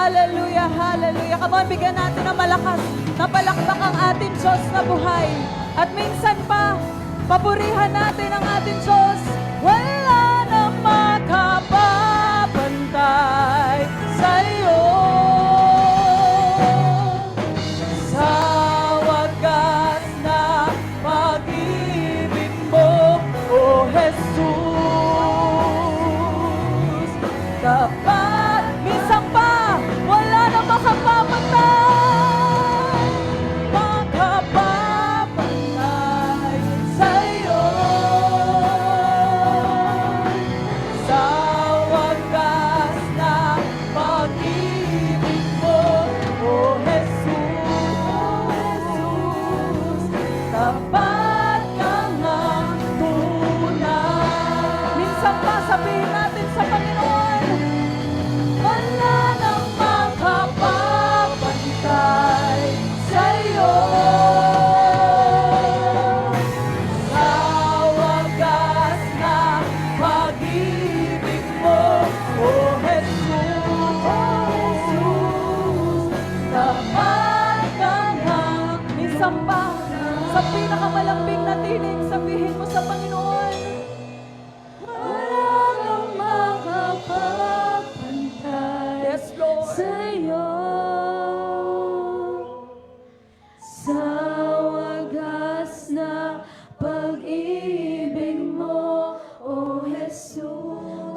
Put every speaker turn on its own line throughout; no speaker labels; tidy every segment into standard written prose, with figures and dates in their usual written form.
Hallelujah, hallelujah. Come on, bigyan natin ng malakas na palakpak ang ating Diyos na buhay. At minsan pa, papurihan natin ang ating Diyos. Wala nang makapapantay sa'yo. Sa wagas na pag-ibig mo, O Jesus. Dapat, minsan pa, wala nang makapapantay. Makapapantay sa'yo. Sa wagas na pag-ibig mo, O Jesus. Tapat ka nga tunay. Minsan pa, sabihin natin sa Panginoon, wala nang makapapantay sa'yo. Sa wagas na pag-ibig mo, O Jesus. Tapat ka nga. Minsan pa, sa pinakamalambing na tinig, sabihin mo sa Panginoon, wala nang makapapantay. Yes, Lord.
Sa'yo, sa wagas na pag-ibig mo, O Jesus,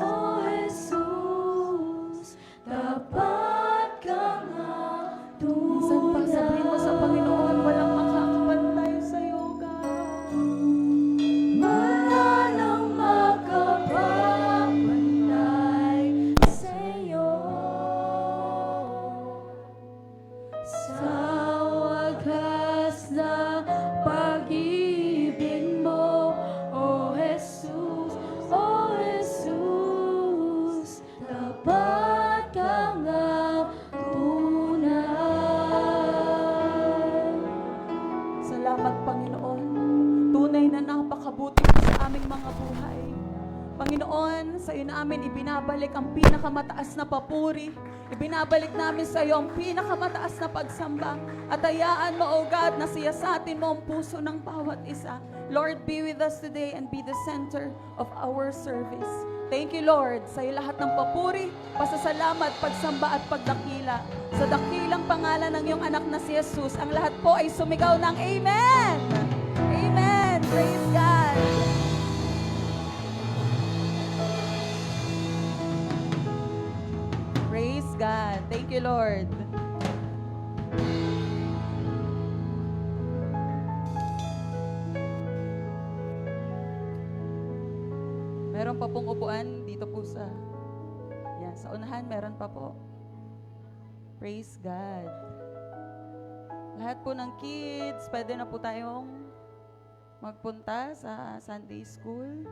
O Jesus, tapat ka nga
Minsan pa, sabihin mo sa Panginoon, walang makakapantay sa'yo, God.
Wala nang makapapantay sa'yo. Sa wagas na pag-ibig mo, O Jesus, O Jesus, tapat ka nga tunay.
Salamat, Panginoon. Tunay na napakabuti mo sa aming mga buhay. Panginoon, sa iyo namin ibinabalik ang pinakamataas na papuri. Ibinabalik namin sa iyo ang pinakamataas na pagsamba. At hayaan mo, O God, na siyasatin mo ang puso ng bawat isa. Lord, be with us today and be the center of our service. Thank you, Lord, sa iyo lahat ng papuri, pasasalamat, pagsamba at pagdakila. Sa dakilang pangalan ng iyong anak na si Jesus, ang lahat po ay sumigaw ng Amen! Amen! Praise God! Praise God. Thank you, Lord. Meron pa pong upuan dito po sa sa unahan, meron pa po. Praise God. Lahat po ng kids, pwede na po tayong magpunta sa Sunday School.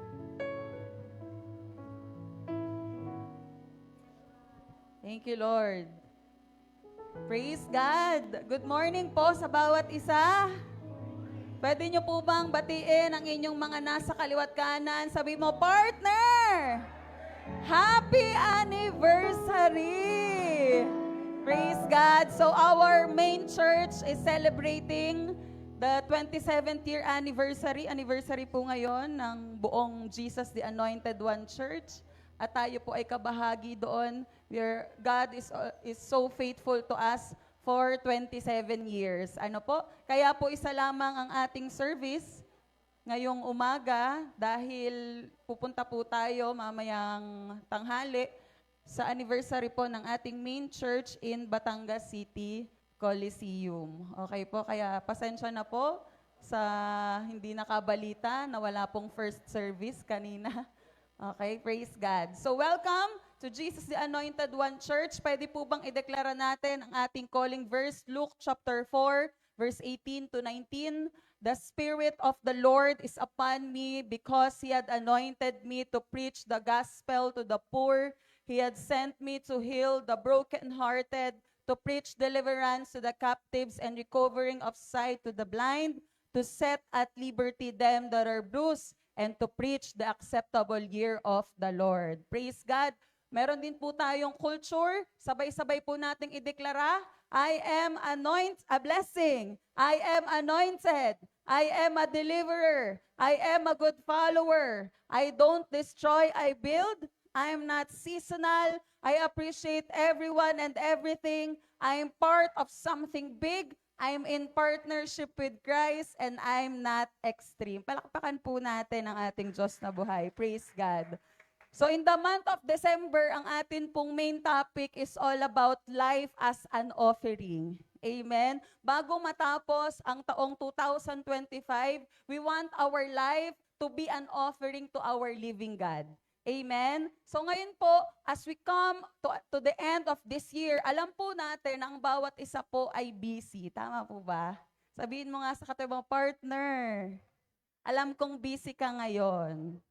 Thank you, Lord. Praise God. Good morning po sa bawat isa. Pwede nyo po bang batiin ang inyong mga nasa kaliwat kanan? Sabi mo, partner! Happy anniversary! Praise God. So our main church is celebrating the 27th year anniversary. Anniversary po ngayon ng buong Jesus the Anointed One Church. At tayo po ay kabahagi doon where God is so faithful to us for 27 years. Ano po? Kaya po isa lamang ang ating service ngayong umaga dahil pupunta po tayo mamayang tanghali sa anniversary po ng ating main church in Batangas City Coliseum. Okay po, kaya pasensya na po sa hindi nakabalita na wala pong first service kanina. Okay, praise God. So welcome to Jesus the Anointed One Church. Pwede po bang ideklara natin ang ating calling verse, Luke chapter 4, verse 18 to 19. The Spirit of the Lord is upon me because He had anointed me to preach the gospel to the poor. He had sent me to heal the brokenhearted, to preach deliverance to the captives and recovering of sight to the blind, to set at liberty them that are bruised, and to preach the acceptable year of the Lord. Praise God. Meron din po tayong culture. Sabay-sabay po nating ideklara, I am a blessing. I am anointed. I am a deliverer. I am a good follower. I don't destroy, I build. I am not seasonal. I appreciate everyone and everything. I am part of something big. I am in partnership with Christ and I'm not extreme. Palakpakan po natin ang ating Diyos na buhay. Praise God. So in the month of December, ang atin pong main topic is all about life as an offering. Amen? Bago matapos ang taong 2025, we want our life to be an offering to our living God. Amen? So ngayon po, as we come to the end of this year, alam po natin na ang bawat isa po ay busy. Tama po ba? Sabihin mo nga sa katibang partner, alam kong busy ka ngayon.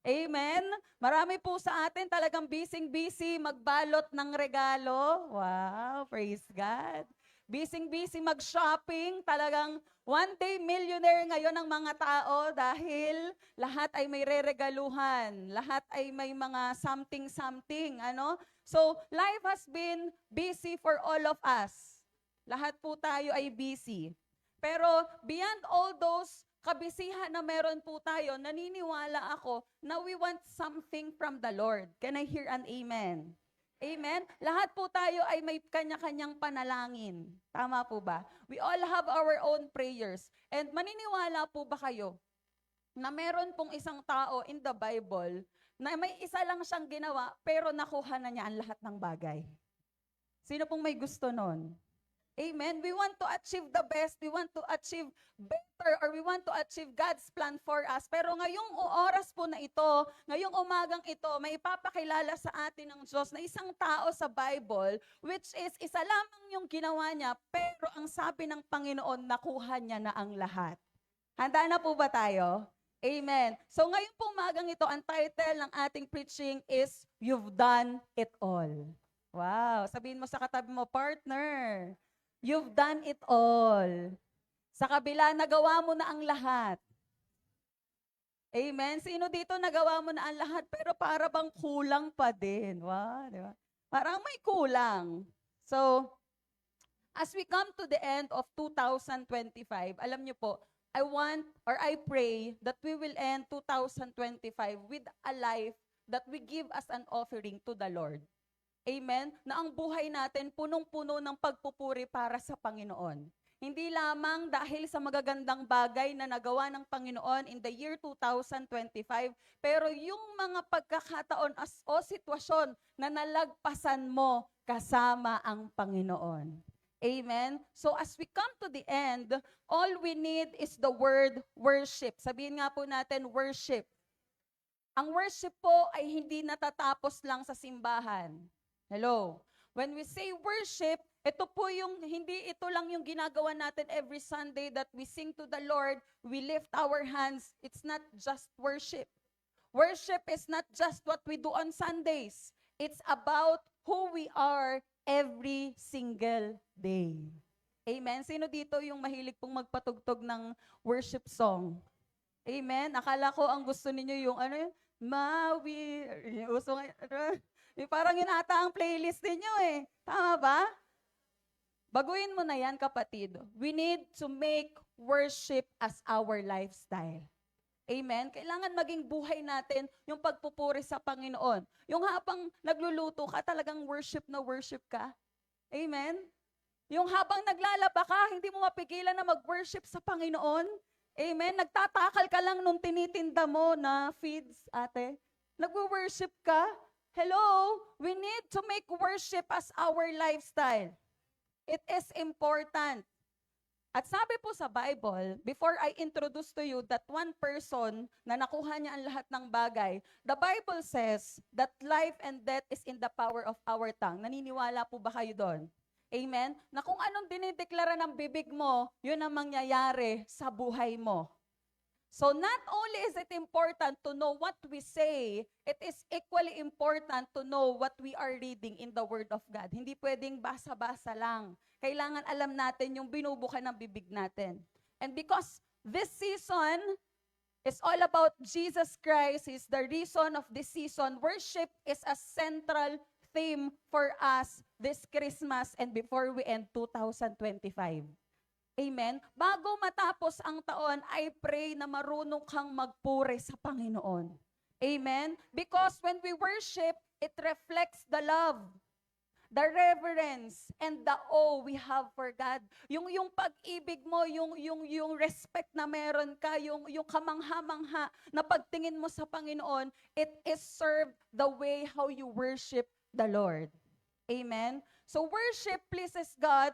Amen? Marami po sa atin talagang busy magbalot ng regalo. Wow, praise God. Busy mag-shopping. Talagang one day millionaire ngayon ang mga tao dahil lahat ay may reregaluhan. Lahat ay may mga something. Ano? So, life has been busy for all of us. Lahat po tayo ay busy. Pero beyond all those kabisihan na meron po tayo, naniniwala ako na we want something from the Lord. Can I hear an amen? Amen? Lahat po tayo ay may kanya-kanyang panalangin. Tama po ba? We all have our own prayers. And maniniwala po ba kayo na meron pong isang tao in the Bible na may isa lang siyang ginawa pero nakuha na niya ang lahat ng bagay? Sino pong may gusto nun? Amen. We want to achieve the best. We want to achieve better or we want to achieve God's plan for us. Pero ngayong oras po na ito, ngayong umagang ito, may ipapakilala sa atin ng Diyos na isang tao sa Bible, which is isa lamang yung ginawa niya, pero ang sabi ng Panginoon, nakuha niya na ang lahat. Handa na po ba tayo? Amen. So ngayong po umagang ito, ang title ng ating preaching is, You've Done It All. Wow. Sabihin mo sa katabi mo, partner, you've done it all. Sa kabila, nagawa mo na ang lahat. Amen? Sino dito nagawa mo na ang lahat, pero para bang kulang pa din? Wow, di ba? Parang may kulang. So, as we come to the end of 2025, alam niyo po, I pray that we will end 2025 with a life that we give as an offering to the Lord. Amen? Na ang buhay natin punong-puno ng pagpupuri para sa Panginoon. Hindi lamang dahil sa magagandang bagay na nagawa ng Panginoon in the year 2025, pero yung mga pagkakataon o sitwasyon na nalagpasan mo kasama ang Panginoon. Amen? So as we come to the end, all we need is the word worship. Sabihin nga po natin, worship. Ang worship po ay hindi natatapos lang sa simbahan. Hello. When we say worship, ito po yung, hindi ito lang yung ginagawa natin every Sunday that we sing to the Lord, we lift our hands. It's not just worship. Worship is not just what we do on Sundays. It's about who we are every single day. Amen? Sino dito yung mahilig pong magpatugtog ng worship song? Amen? Akala ko ang gusto ninyo yung Mawi, yung uso parang yun ata ang playlist ninyo eh. Tama ba? Baguhin mo na yan, kapatid. We need to make worship as our lifestyle. Amen? Kailangan maging buhay natin yung pagpupuri sa Panginoon. Yung habang nagluluto ka, talagang worship na worship ka. Amen? Yung habang naglalaba ka, hindi mo mapigilan na mag-worship sa Panginoon. Amen? Nagtatakal ka lang nung tinitinda mo na feeds, ate. Nag-worship ka. Hello? We need to make worship as our lifestyle. It is important. At sabi po sa Bible, before I introduce to you that one person na nakuha niya ang lahat ng bagay, the Bible says that life and death is in the power of our tongue. Naniniwala po ba kayo doon? Amen? Na kung anong dinideklara ng bibig mo, yun ang mangyayari sa buhay mo. So not only is it important to know what we say, it is equally important to know what we are reading in the Word of God. Hindi pwedeng basa-basa lang. Kailangan alam natin yung binubukan ng bibig natin. And because this season, It's all about Jesus Christ. He's the reason of this season. Worship is a central theme for us this Christmas and before we end 2025. Amen? Bago matapos ang taon, I pray na marunong kang magpuri sa Panginoon. Amen? Because when we worship, it reflects the love, the reverence, and the awe we have for God. Yung pag-ibig mo, yung respect na meron ka, yung kamangha-mangha na pagtingin mo sa Panginoon, it is served the way how you worship the Lord. Amen? So worship pleases God.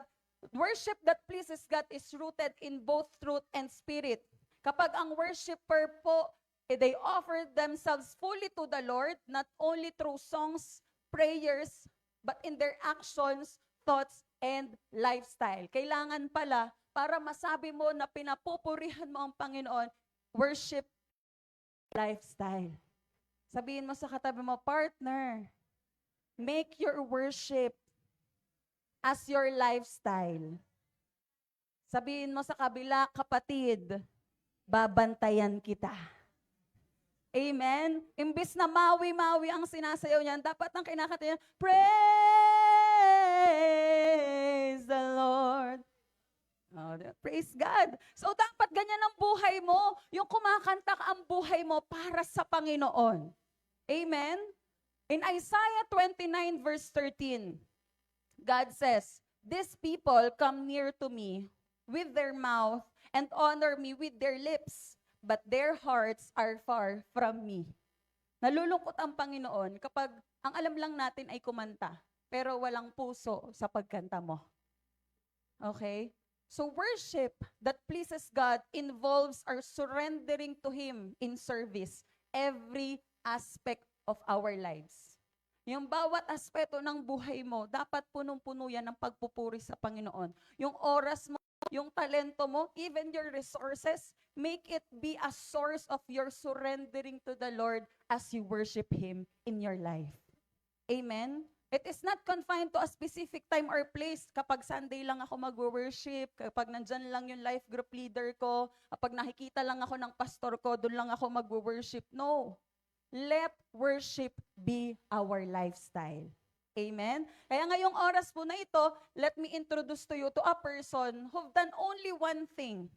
Worship that pleases God is rooted in both truth and spirit. Kapag ang worshiper po, they offer themselves fully to the Lord, not only through songs, prayers, but in their actions, thoughts, and lifestyle. Kailangan pala, para masabi mo na pinapupurihan mo ang Panginoon, worship lifestyle. Sabihin mo sa katabi mo, partner, make your worship as your lifestyle. Sabihin mo sa kabila, kapatid, babantayan kita. Amen? Imbis na mawi-mawi ang sinasayaw niyan, dapat ang kinakanta niya, praise the Lord. Oh, praise God. So dapat ganyan ang buhay mo. Yung kumakanta ka ang buhay mo para sa Panginoon. Amen? In Isaiah 29 verse 13, God says, "These people come near to me with their mouth and honor me with their lips, but their hearts are far from me." Nalulungkot ang Panginoon kapag ang alam lang natin ay kumanta, pero walang puso sa pagkanta mo. Okay? So worship that pleases God involves our surrendering to Him in service every aspect of our lives. Yung bawat aspeto ng buhay mo, dapat punong-puno yan ng pagpupuri sa Panginoon. Yung oras mo, yung talento mo, even your resources, make it be a source of your surrendering to the Lord as you worship Him in your life. Amen? It is not confined to a specific time or place. Kapag Sunday lang ako mag-worship, kapag nandyan lang yung life group leader ko, kapag nakikita lang ako ng pastor ko, doon lang ako mag-worship. No. Let worship be our lifestyle. Amen? Kaya ngayong oras po na ito, let me introduce to you to a person who've done only one thing.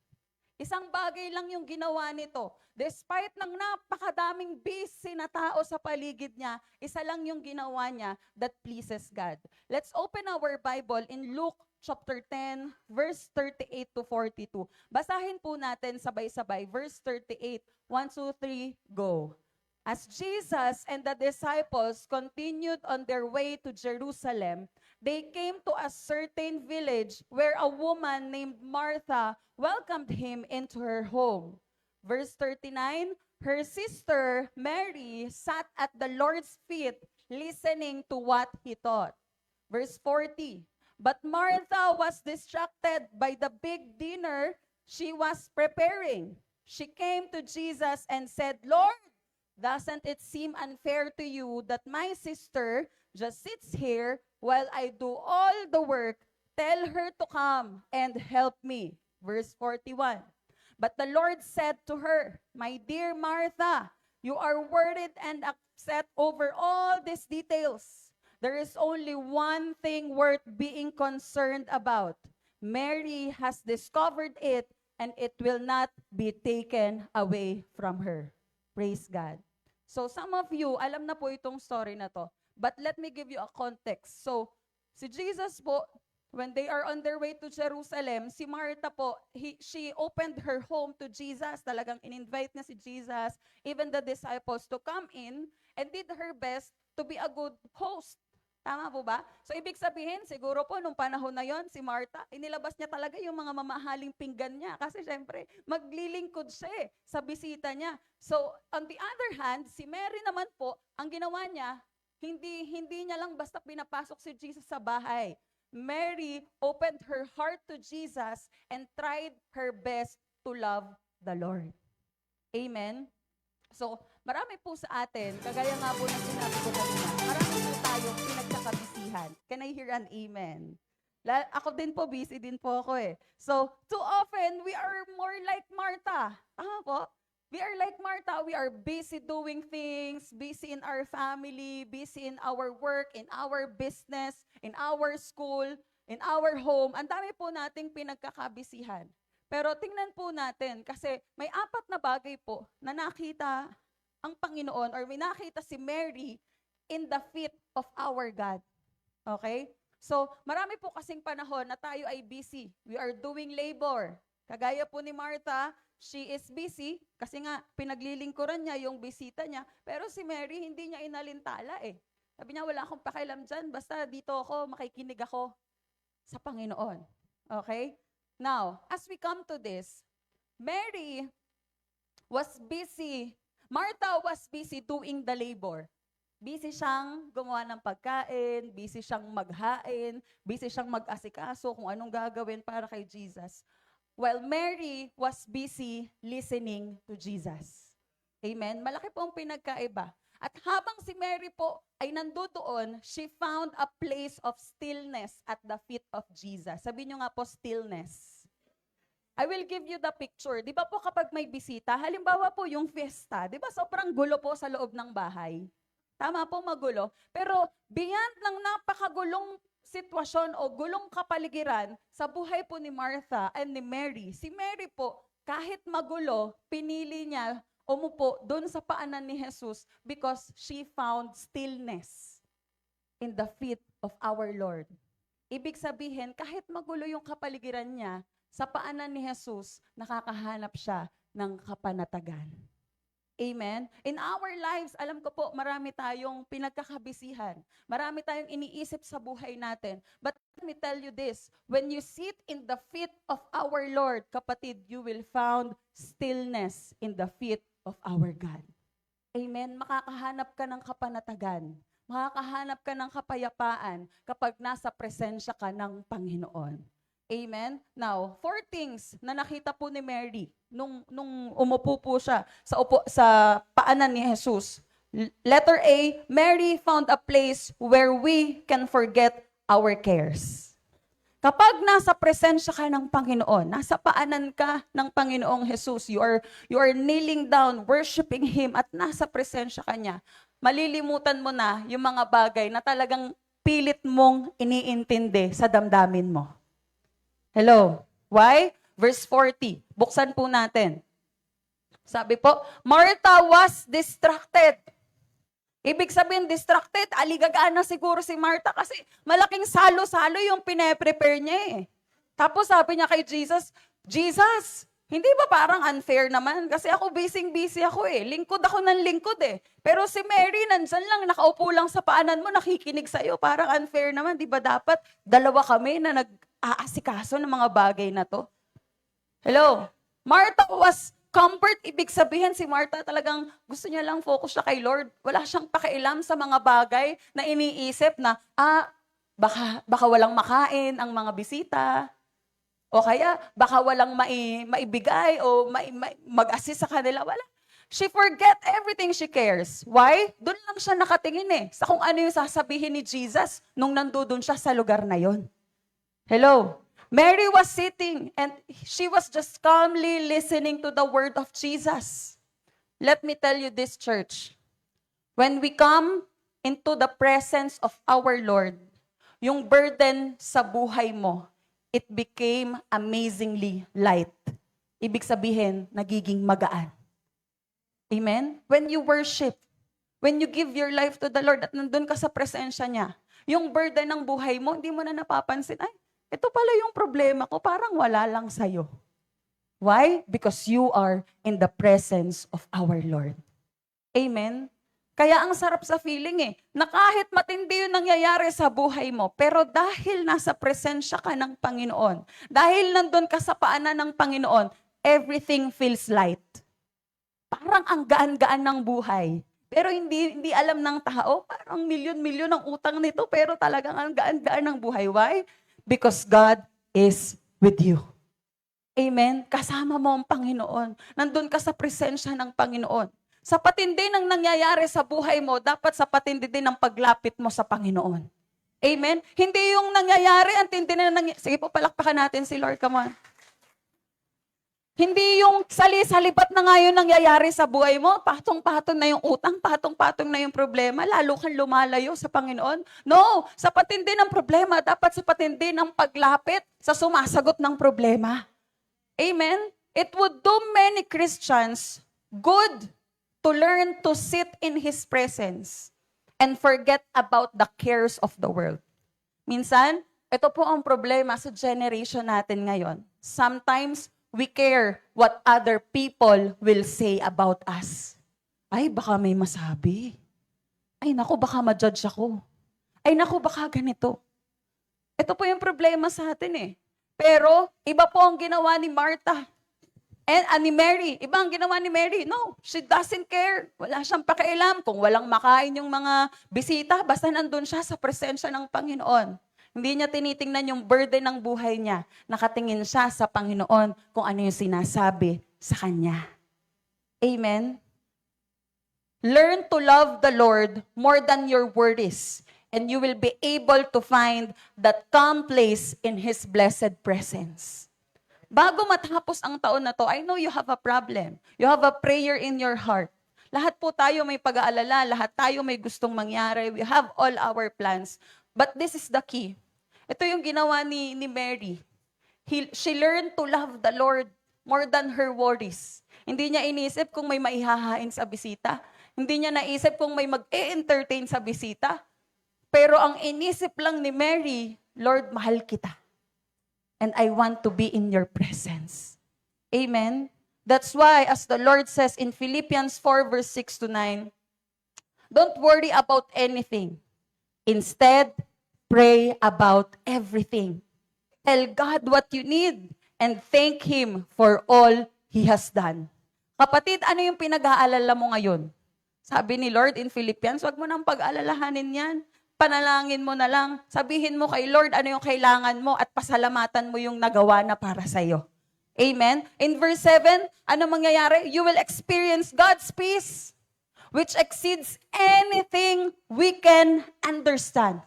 Isang bagay lang yung ginawa nito. Despite ng napakadaming busy na tao sa paligid niya, isa lang yung ginawa niya that pleases God. Let's open our Bible in Luke chapter 10, verse 38 to 42. Basahin po natin sabay-sabay. Verse 38, 1, 2, 3, go. As Jesus and the disciples continued on their way to Jerusalem, they came to a certain village where a woman named Martha welcomed him into her home. Verse 39, her sister Mary sat at the Lord's feet listening to what he taught. Verse 40, but Martha was distracted by the big dinner she was preparing. She came to Jesus and said, "Lord, doesn't it seem unfair to you that my sister just sits here while I do all the work? Tell her to come and help me." Verse 41. But the Lord said to her, "My dear Martha, you are worried and upset over all these details. There is only one thing worth being concerned about. Mary has discovered it, and it will not be taken away from her." Praise God. So some of you, alam na po itong story na to. But let me give you a context. So, si Jesus po, when they are on their way to Jerusalem, si Martha po, she opened her home to Jesus. Talagang in-invite niya si Jesus, even the disciples, to come in and did her best to be a good host. Tama po ba? So, ibig sabihin, siguro po, nung panahon na yon, si Martha, inilabas niya talaga yung mga mamahaling pinggan niya. Kasi syempre, maglilingkod siya sa bisita niya. So, on the other hand, si Mary naman po, ang ginawa niya, hindi niya lang basta pinapasok si Jesus sa bahay. Mary opened her heart to Jesus and tried her best to love the Lord. Amen? So, marami po sa atin, kagaya nga po na sinabi ko kanina, marami po tayong pinagkakabisihan. Can I hear an amen? Ako din po, busy din po ako eh. So, too often, we are more like Martha. Tama po? We are like Martha, we are busy doing things, busy in our family, busy in our work, in our business, in our school, in our home. Ang dami po nating pinagkakabisihan. Pero tingnan po natin, kasi may apat na bagay po na nakita ang Panginoon or may nakita si Mary in the feet of our God. Okay? So, marami po kasing panahon na tayo ay busy. We are doing labor. Kagaya po ni Martha, she is busy kasi nga pinaglilingkuran niya yung bisita niya. Pero si Mary, hindi niya inalintala eh. Sabi niya, wala akong pakialam dyan. Basta dito ako, makikinig ako sa Panginoon. Okay? Now, as we come to this, Mary was busy. Martha was busy doing the labor. Busy siyang gumawa ng pagkain, busy siyang maghain, busy siyang mag-asikaso kung anong gagawin para kay Jesus. While Mary was busy listening to Jesus. Amen? Malaki pong pinagkaiba. At habang si Mary po ay nandoon, she found a place of stillness at the feet of Jesus. Sabi niyo nga po, stillness. I will give you the picture. Di ba po kapag may bisita, halimbawa po yung fiesta, di ba sobrang gulo po sa loob ng bahay? Tama po, magulo. Pero beyond ng napakagulong sitwasyon o gulong kapaligiran sa buhay po ni Martha and ni Mary, si Mary po, kahit magulo, pinili niya umupo doon sa paanan ni Jesus because she found stillness in the feet of our Lord. Ibig sabihin, kahit magulo yung kapaligiran niya, sa paanan ni Jesus, nakakahanap siya ng kapanatagan. Amen? In our lives, alam ko po, marami tayong pinagkakabisihan. Marami tayong iniisip sa buhay natin. But let me tell you this, when you sit in the feet of our Lord, kapatid, you will find stillness in the feet of our God. Amen? Makakahanap ka ng kapanatagan. Makakahanap ka ng kapayapaan kapag nasa presensya ka ng Panginoon. Amen? Now, 4 things na nakita po ni Mary nung umupo po siya sa paanan ni Jesus. Letter A, Mary found a place where we can forget our cares. Kapag nasa presensya ka ng Panginoon, nasa paanan ka ng Panginoong Jesus, you are kneeling down, worshiping Him, at nasa presensya ka niya, malilimutan mo na yung mga bagay na talagang pilit mong iniintindi sa damdamin mo. Hello? Why? Verse 40. Buksan po natin. Sabi po, Martha was distracted. Ibig sabihin, distracted, aligagaan na siguro si Martha kasi malaking salo-salo yung pine-prepare niya eh. Tapos sabi niya kay Jesus, Jesus, hindi ba parang unfair naman? Kasi ako busy ako eh. Lingkod ako ng lingkod eh. Pero si Mary, nandyan lang, nakaupo lang sa paanan mo, nakikinig sa'yo. Parang unfair naman. Di ba dapat dalawa kami na nag-aasikaso ng mga bagay na to? Hello? Martha was comfort. Ibig sabihin si Martha talagang gusto niya lang focus siya kay Lord. Wala siyang pakialam sa mga bagay na iniisip na, baka walang makain ang mga bisita. O kaya, baka walang maibigay o mag-assist sa kanila. Wala. She forget everything she cares. Why? Doon lang siya nakatingin eh. Sa kung ano yung sasabihin ni Jesus nung nandoon siya sa lugar na yon. Hello? Mary was sitting and she was just calmly listening to the word of Jesus. Let me tell you this, church. When we come into the presence of our Lord, yung burden sa buhay mo, it became amazingly light. Ibig sabihin, nagiging magaan. Amen? When you worship, when you give your life to the Lord at nandun ka sa presensya niya, yung burden ng buhay mo, hindi mo na napapansin, ay, ito pala yung problema ko, parang wala lang sa'yo. Why? Because you are in the presence of our Lord. Amen? Kaya ang sarap sa feeling eh, na kahit matindi yung nangyayari sa buhay mo, pero dahil nasa presensya ka ng Panginoon, dahil nandun ka sa paanan ng Panginoon, everything feels light. Parang ang gaan-gaan ng buhay. Pero hindi alam ng tao, parang milyon-milyon ang utang nito, pero talagang ang gaan-gaan ng buhay. Why? Because God is with you. Amen? Kasama mo ang Panginoon. Nandun ka sa presensya ng Panginoon. Sa patindi ng nangyayari sa buhay mo, dapat sa patindi din ng paglapit mo sa Panginoon. Amen? Hindi yung nangyayari, ang tindi na nangyayari. Sige po, palakpakan natin si Lord. Come on. Hindi yung sali-salipat na nga yun nangyayari sa buhay mo, patong-patong na yung utang, patong-patong na yung problema, lalo kang lumalayo sa Panginoon. No, sa patindi ng problema, dapat sa patindi ng paglapit sa sumasagot ng problema. Amen? It would do many Christians good to learn to sit in His presence and forget about the cares of the world. Minsan, ito po ang problema sa generation natin ngayon. Sometimes, we care what other people will say about us. Ay, baka may masabi. Ay, naku, baka ma-judge ako. Ay, naku, baka ganito. Ito po yung problema sa atin eh. Pero, iba po ang ginawa ni Martha. And ni Mary. Iba ang ginawa ni Mary. No, she doesn't care. Wala siyang pakialam. Kung walang makain yung mga bisita, basta nandun siya sa presensya ng Panginoon. Hindi niya tinitingnan yung burden ng buhay niya. Nakatingin siya sa Panginoon kung ano yung sinasabi sa Kanya. Amen? Learn to love the Lord more than your worries, and you will be able to find that calm place in His blessed presence. Bago matapos ang taon na to, I know you have a problem. You have a prayer in your heart. Lahat po tayo may pag-aalala, lahat tayo may gustong mangyari. We have all our plans. But this is the key. Ito yung ginawa ni Mary. She learned to love the Lord more than her worries. Hindi niya inisip kung may maihahain sa bisita. Hindi niya naisip kung may mag-e-entertain sa bisita. Pero ang inisip lang ni Mary, Lord, mahal kita. And I want to be in your presence. Amen? That's why, as the Lord says in Philippians 4 verse 6 to 9, don't worry about anything. Instead, pray about everything. Tell God what you need and thank Him for all He has done. Kapatid, ano yung pinag-aalala mo ngayon? Sabi ni Lord in Philippians, wag mo nang pag-alalahanin yan. Panalangin mo na lang. Sabihin mo kay Lord ano yung kailangan mo at pasalamatan mo yung nagawa na para sa'yo. Amen? In verse 7, ano mangyayari? You will experience God's peace, which exceeds anything we can understand.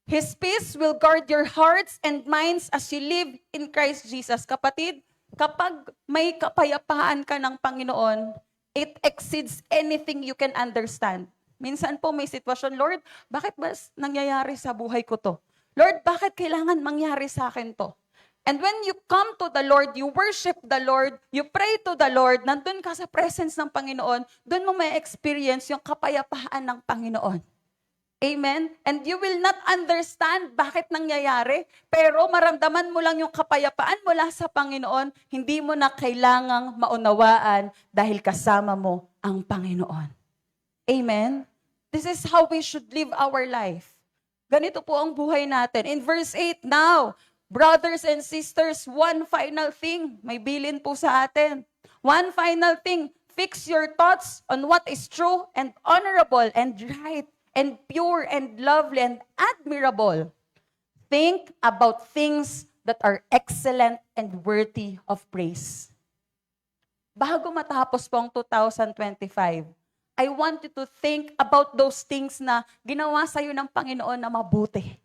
His peace will guard your hearts and minds as you live in Christ Jesus. Kapatid, kapag may kapayapaan ka ng Panginoon, it exceeds anything you can understand. Minsan po may sitwasyon, Lord, bakit ba nangyayari sa buhay ko to? Lord, bakit kailangan mangyari sa akin to? And when you come to the Lord, you worship the Lord, you pray to the Lord, nandun ka sa presence ng Panginoon, doon mo may experience yung kapayapaan ng Panginoon. Amen? And you will not understand bakit nangyayari, pero maramdaman mo lang yung kapayapaan mula sa Panginoon, hindi mo na kailangang maunawaan dahil kasama mo ang Panginoon. Amen? This is how we should live our life. Ganito po ang buhay natin. In verse 8, now, brothers and sisters, one final thing. May bilin po sa atin. One final thing. Fix your thoughts on what is true and honorable and right and pure and lovely and admirable. Think about things that are excellent and worthy of praise. Bago matapos po ang 2025, I want you to think about those things na ginawa sa'yo ng Panginoon na mabuti.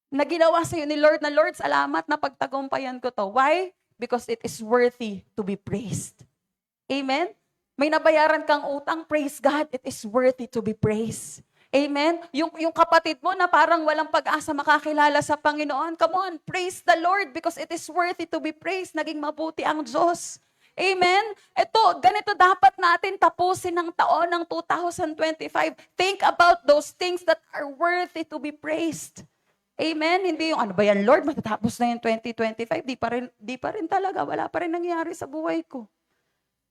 Na ginawa sa'yo ni Lord na, Lord, salamat na pagtagumpayan ko to. Why? Because it is worthy to be praised. Amen? May nabayaran kang utang, praise God, it is worthy to be praised. Amen? Yung kapatid mo na parang walang pag-asa makakilala sa Panginoon, come on, praise the Lord because it is worthy to be praised. Naging mabuti ang Diyos. Amen? Ito, ganito dapat natin tapusin ng taon ng 2025. Think about those things that are worthy to be praised. Amen? Hindi yung, ano ba yan, Lord, matatapos na yung 2025. Di pa rin talaga. Wala pa rin nangyari sa buhay ko.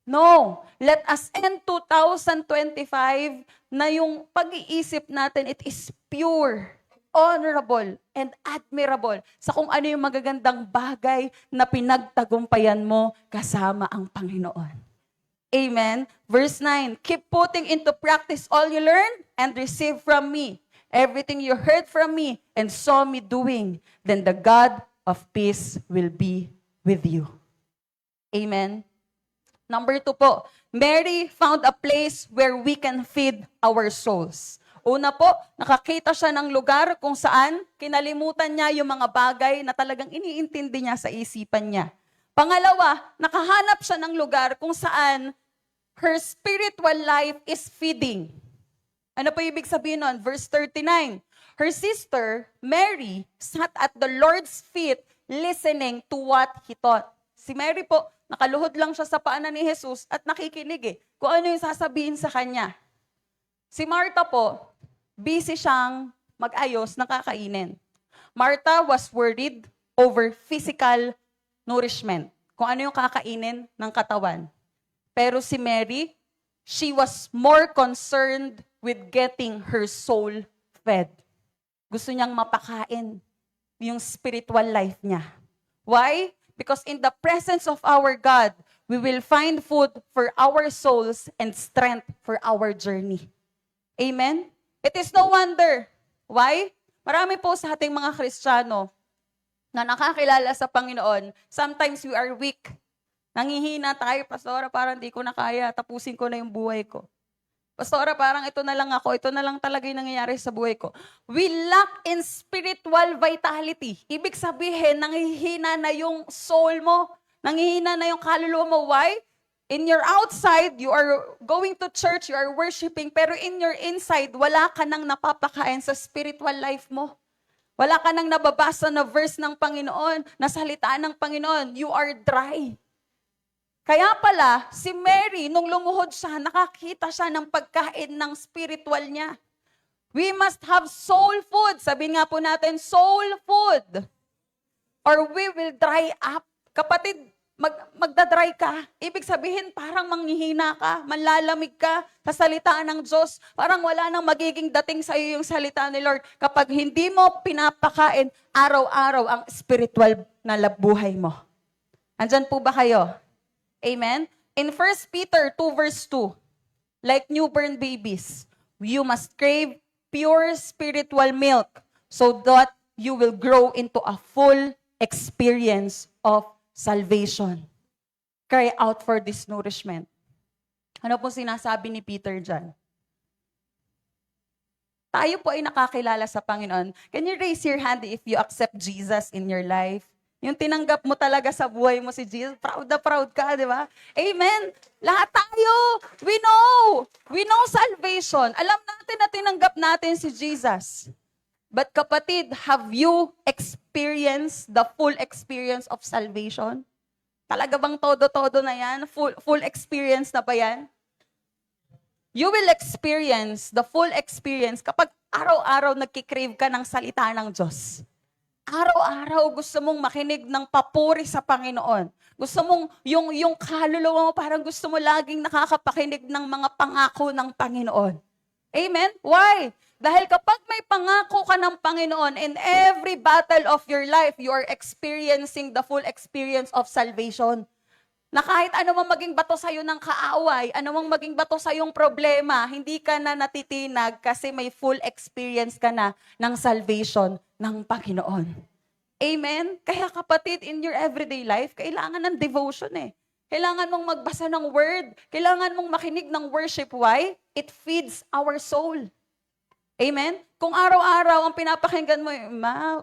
No. Let us end 2025 na yung pag-iisip natin, it is pure, honorable, and admirable sa kung ano yung magagandang bagay na pinagtagumpayan mo kasama ang Panginoon. Amen? Verse 9, keep putting into practice all you learn and receive from me. Everything you heard from me and saw me doing, then the God of peace will be with you. Amen? Number 2 po, Mary found a place where we can feed our souls. Una po, nakakita siya ng lugar kung saan kinalimutan niya yung mga bagay na talagang iniintindi niya sa isipan niya. Pangalawa, nakahanap siya ng lugar kung saan her spiritual life is feeding. Ano po ibig sabihin nun? Verse 39. Her sister, Mary, sat at the Lord's feet listening to what he taught. Si Mary po, nakaluhod lang siya sa paanan ni Jesus at nakikinig kung ano yung sasabihin sa kanya. Si Martha po, busy siyang mag-ayos ng kakainin. Martha was worried over physical nourishment, kung ano yung kakainin ng katawan. Pero si Mary, she was more concerned with getting her soul fed. Gusto niyang mapakain yung spiritual life niya. Why? Because in the presence of our God, we will find food for our souls and strength for our journey. Amen? It is no wonder. Why? Marami po sa ating mga Kristiyano na nakakilala sa Panginoon, sometimes we are weak. Nangihina tayo, Pastora, parang di ko na kaya, tapusin ko na yung buhay ko. Pastora, parang ito na lang ako, ito na lang talaga yung nangyayari sa buhay ko. We lack in spiritual vitality. Ibig sabihin, nangihina na yung soul mo, nangihina na yung kaluluwa mo. Why? In your outside, you are going to church, you are worshiping, pero in your inside, wala ka nang napapakain sa spiritual life mo. Wala ka nang nababasa na verse ng Panginoon, na salita ng Panginoon. You are dry. Kaya pala, si Mary, nung lumuhod siya, nakakita siya ng pagkain ng spiritual niya. We must have soul food. Sabihin nga po natin, soul food. Or we will dry up. Kapatid, magdadry ka. Ibig sabihin, parang manghihina ka, manlalamig ka sa salita ng Diyos. Parang wala nang magiging dating sa iyo yung salita ni Lord. Kapag hindi mo pinapakain araw-araw ang spiritual na buhay mo. Andyan po ba kayo? Amen? In 1 Peter 2 verse 2, like newborn babies, you must crave pure spiritual milk so that you will grow into a full experience of salvation. Cry out for this nourishment. Ano po sinasabi ni Peter dyan? Tayo po ay nakakilala sa Panginoon. Can you raise your hand if you accept Jesus in your life? Yung tinanggap mo talaga sa buhay mo si Jesus, proud na proud ka, di ba? Amen. Lahat tayo, we know salvation. Alam natin na tinanggap natin si Jesus. But kapatid, have you experienced the full experience of salvation? Talaga bang todo-todo na yan? Full experience na ba yan? You will experience the full experience kapag araw-araw nagkikrave ka ng salita ng Diyos. Araw-araw gusto mong makinig ng papuri sa Panginoon. Gusto mong, yung kaluluwa mo, parang gusto mo laging nakakapakinig ng mga pangako ng Panginoon. Amen? Why? Dahil kapag may pangako ka ng Panginoon, in every battle of your life, you are experiencing the full experience of salvation. Na kahit ano mang maging bato sa'yo ng kaaway, ano mang maging bato sa'yong problema, hindi ka na natitinag kasi may full experience ka na ng salvation ng Panginoon. Amen? Kaya kapatid, in your everyday life, kailangan ng devotion Kailangan mong magbasa ng word. Kailangan mong makinig ng worship. Why? It feeds our soul. Amen? Kung araw-araw ang pinapakinggan mo,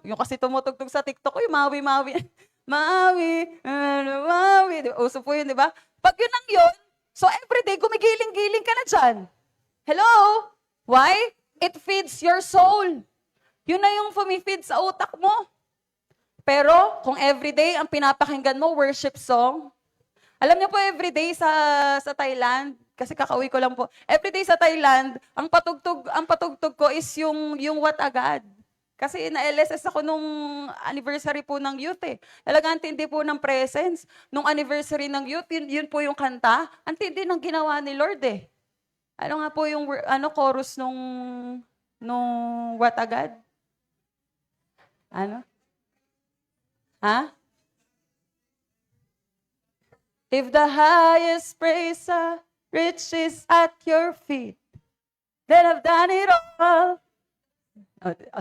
yung kasi tumutugtog sa TikTok ko, yung mawi-mawi. Mawi. Uso po yun, di ba? Pag yun ang yun, so everyday, gumigiling-giling ka na dyan. Hello? Why? It feeds your soul. Yun na yung fumifeed sa utak mo. Pero, kung everyday ang pinapakinggan mo, worship song, alam niyo po everyday sa Thailand, kasi kakauwi ko lang po, everyday sa Thailand, ang patugtog ko is yung What Agad. Kasi na-LSS ako nung anniversary po ng youth Talagang tindi po ng presence. Nung anniversary ng youth, yun po yung kanta. Ang tindi ng ginawa ni Lord Ano nga po yung chorus nung What Agad? Ano? Ha? If the highest praise riches at your feet, then I've done it all.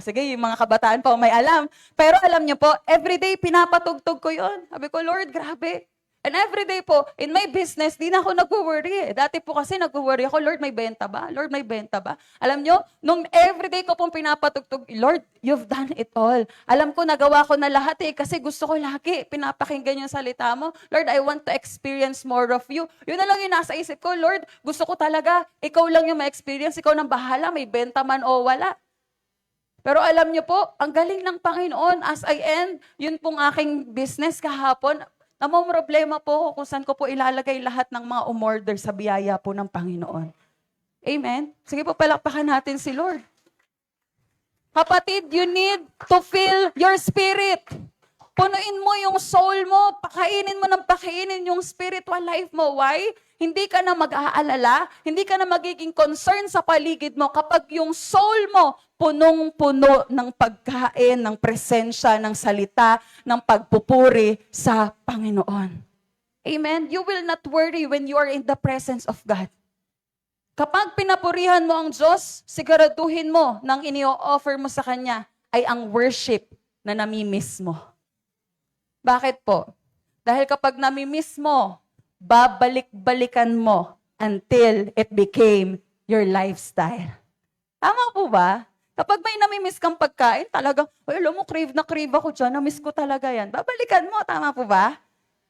Sige, yung mga kabataan pa may alam. Pero alam niyo po, everyday pinapatugtog ko yon. Sabi ko, Lord, grabe. And everyday po, in my business, di na ako nag-worry. Dati po kasi nag-worry ako, Lord, may benta ba? Lord, may benta ba? Alam nyo, nung everyday ko pong pinapatugtog, Lord, you've done it all. Alam ko, nagawa ko na lahat kasi gusto ko lagi pinapakinggan yung salita mo. Lord, I want to experience more of you. Yun na lang yung nasa isip ko, Lord, gusto ko talaga, ikaw lang yung ma-experience, ikaw nang bahala, may benta man o wala. Pero alam niyo po, ang galing ng Panginoon, as I end, yun pong aking business kahapon, namomroblema po ako kung saan ko po ilalagay lahat ng mga umorder sa biyaya po ng Panginoon. Amen? Sige po, palakpakan natin si Lord. Kapatid, you need to fill your spirit. Punuin mo yung soul mo, pakainin mo ng pakainin yung spiritual life mo. Why? Hindi ka na mag-aalala, hindi ka na magiging concern sa paligid mo kapag yung soul mo punong-puno ng pagkain, ng presensya, ng salita, ng pagpupuri sa Panginoon. Amen? You will not worry when you are in the presence of God. Kapag pinapurihan mo ang Diyos, siguraduhin mo nang inio-offer mo sa Kanya ay ang worship na namimiss mo. Bakit po? Dahil kapag namimiss mo, babalik-balikan mo until it became your lifestyle. Tama po ba? Kapag may namimiss kang pagkain, talagang, alam mo, crave na crave ako dyan, namiss ko talaga yan. Babalikan mo, tama po ba?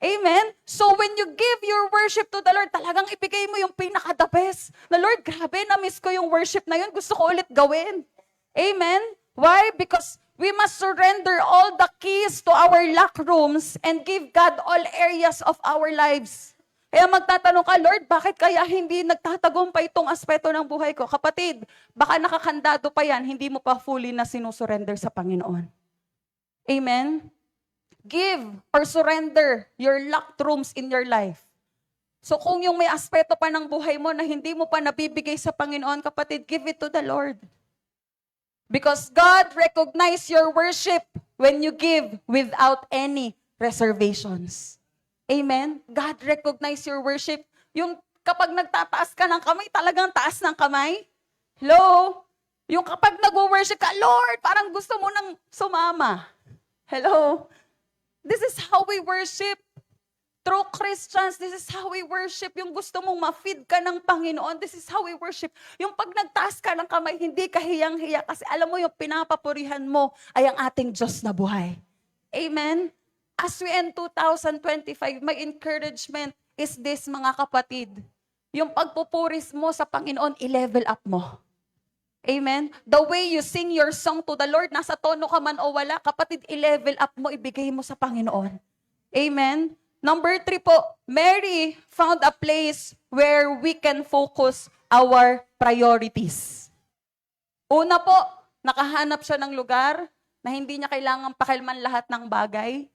Amen? So when you give your worship to the Lord, talagang ibigay mo yung pinaka-the best. Na Lord, grabe, namiss ko yung worship na yun, gusto ko ulit gawin. Amen? Why? Because we must surrender all the keys to our lock rooms and give God all areas of our lives. Kaya magtatanong ka, Lord, bakit kaya hindi nagtatagumpay itong aspeto ng buhay ko? Kapatid, baka nakakandado pa yan, hindi mo pa fully na sinusurrender sa Panginoon. Amen? Give or surrender your locked rooms in your life. So kung yung may aspeto pa ng buhay mo na hindi mo pa nabibigay sa Panginoon, kapatid, give it to the Lord. Because God recognizes your worship when you give without any reservations. Amen? God recognizes your worship. Yung kapag nagtataas ka ng kamay, talagang taas ng kamay. Hello? Yung kapag nag-worship ka, Lord, parang gusto mo nang sumama. Hello? This is how we worship. True Christians, this is how we worship. Yung gusto mong ma-feed ka ng Panginoon, this is how we worship. Yung pag nagtaas ka ng kamay, hindi ka hiyang-hiya kasi alam mo yung pinapapurihan mo ay ang ating Diyos na buhay. Amen? As we end 2025, my encouragement is this, mga kapatid. Yung pagpupuris mo sa Panginoon, i-level up mo. Amen? The way you sing your song to the Lord, nasa tono ka man o wala, kapatid, i-level up mo, ibigay mo sa Panginoon. Amen? Number 3 po, Mary found a place where we can focus our priorities. Una po, nakahanap siya ng lugar na hindi niya kailangang pakilman lahat ng bagay.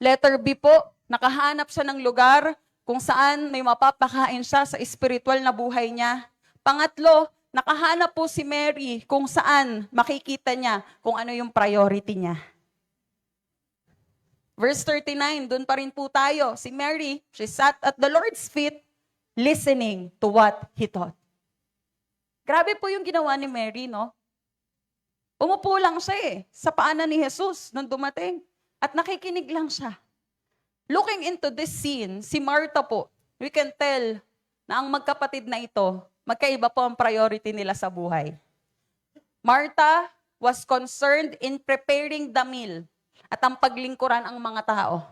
Letter B po, nakahanap siya ng lugar kung saan may mapapakain siya sa spiritual na buhay niya. Pangatlo, nakahanap po si Mary kung saan makikita niya kung ano yung priority niya. Verse 39, doon pa rin po tayo. Si Mary, she sat at the Lord's feet, listening to what He taught. Grabe po yung ginawa ni Mary, no? Umupo lang siya sa paanan ni Jesus nung dumating. At nakikinig lang siya. Looking into this scene, si Martha po, we can tell na ang magkapatid na ito, magkaiba po ang priority nila sa buhay. Martha was concerned in preparing the meal at ang paglingkuran ang mga tao.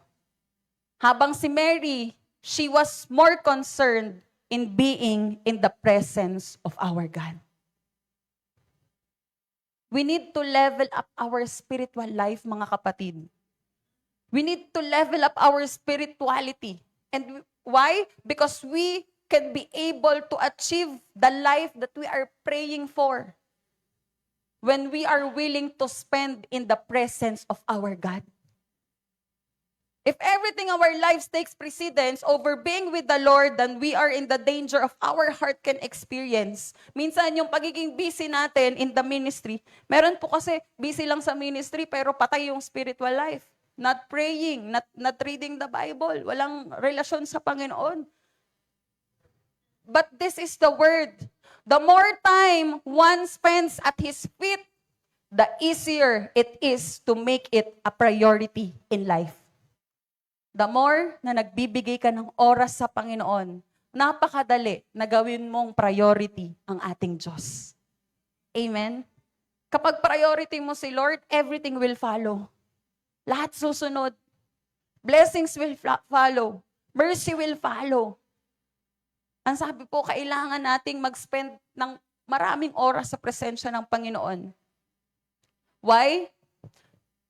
Habang si Mary, she was more concerned in being in the presence of our God. We need to level up our spiritual life, mga kapatid. We need to level up our spirituality. And why? Because we can be able to achieve the life that we are praying for when we are willing to spend in the presence of our God. If everything our lives takes precedence over being with the Lord, then we are in the danger of our heart can experience. Minsan yung pagiging busy natin in the ministry, meron po kasi busy lang sa ministry pero patay yung spiritual life. Not praying, not reading the Bible, walang relasyon sa Panginoon. But this is the word. The more time one spends at His feet, the easier it is to make it a priority in life. the more na nagbibigay ka ng oras sa Panginoon, napakadali na gawin mong priority ang ating Diyos. Amen? Kapag priority mo si Lord, everything will follow. Lahat susunod. Blessings will follow. Mercy will follow. Ang sabi po, kailangan nating mag-spend ng maraming oras sa presensya ng Panginoon. Why?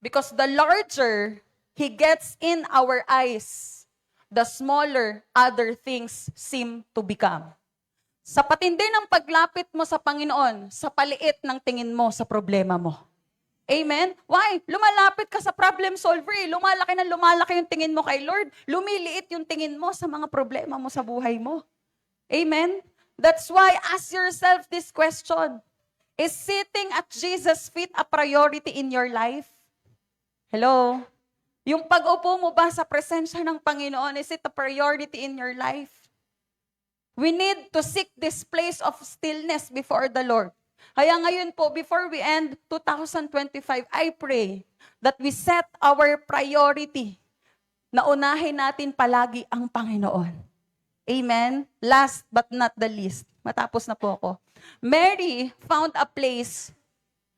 Because the larger He gets in our eyes, the smaller other things seem to become. Sa patindi ng paglapit mo sa Panginoon, sa paliit ng tingin mo sa problema mo. Amen? Why? Lumalapit ka sa problem solver eh. Lumalaki na lumalaki yung tingin mo kay Lord. Lumiliit yung tingin mo sa mga problema mo sa buhay mo. Amen? That's why ask yourself this question. Is sitting at Jesus' feet a priority in your life? Hello? Yung pag-upo mo ba sa presensya ng Panginoon, is it a priority in your life? We need to seek this place of stillness before the Lord. Kaya ngayon po, before we end 2025, I pray that we set our priority na unahin natin palagi ang Panginoon. Amen? Last but not the least, matapos na po ako. Mary found a place,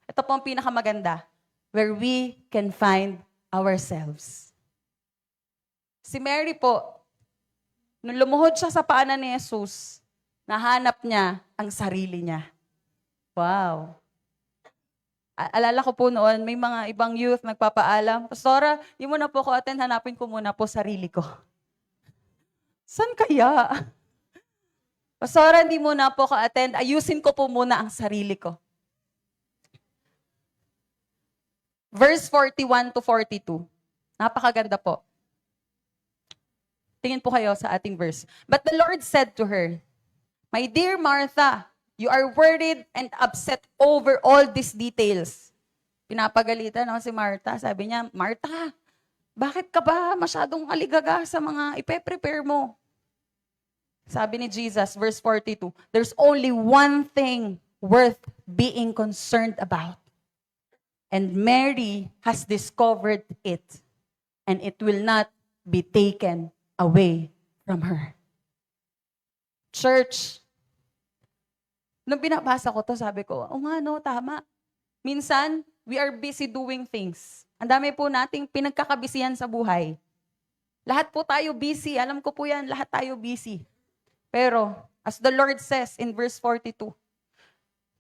ito po ang pinakamaganda, where we can find ourselves. Si Mary po, nung lumuhod siya sa paanan ni Jesus, nahanap niya ang sarili niya. Wow. Alala ko po noon, may mga ibang youth nagpapaalam, Pastora, di mo na po ako attend, hanapin ko muna po sarili ko. San kaya? Pastora, hindi mo na po ako attend, ayusin ko po muna ang sarili ko. Verse 41 to 42. Napakaganda po. Tingin po kayo sa ating verse. But the Lord said to her, My dear Martha, you are worried and upset over all these details. Pinapagalitan naman si Martha. Sabi niya, Martha, bakit ka ba masyadong aligaga sa mga ipe-prepare mo? Sabi ni Jesus, verse 42, there's only one thing worth being concerned about. And Mary has discovered it, and it will not be taken away from her. Church, nung binabasa ko to, sabi ko, nga no, tama. Minsan, we are busy doing things. Ang dami po nating pinagkakabisihan sa buhay. Lahat po tayo busy. Alam ko po yan, lahat tayo busy. Pero, as the Lord says in verse 42,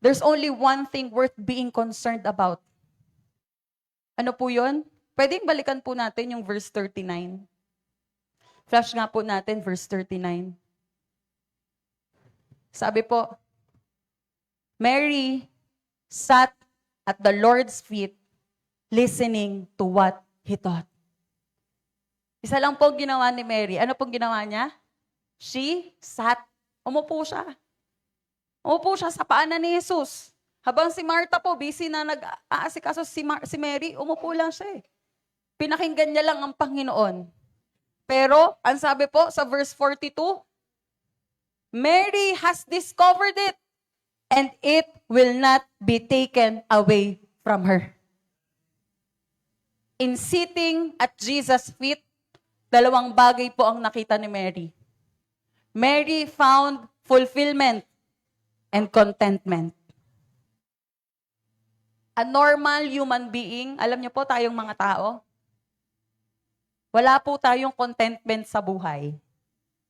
there's only one thing worth being concerned about. Ano po yun? Pwedeng balikan po natin yung verse 39. Flash nga po natin, verse 39. Sabi po, Mary sat at the Lord's feet listening to what He taught. Isa lang po ginawa ni Mary. Ano pong ginawa niya? She sat. Umupo siya. Umupo siya sa paanan ni Jesus. Habang si Martha po, busy na nag-aasikaso si Mary, umupo lang siya eh. Pinakinggan niya lang ang Panginoon. Pero, ang sabi po sa verse 42, Mary has discovered it, and it will not be taken away from her. In sitting at Jesus' feet, dalawang bagay po ang nakita ni Mary. Mary found fulfillment and contentment. A normal human being, alam niyo po tayong mga tao, wala po tayong contentment sa buhay.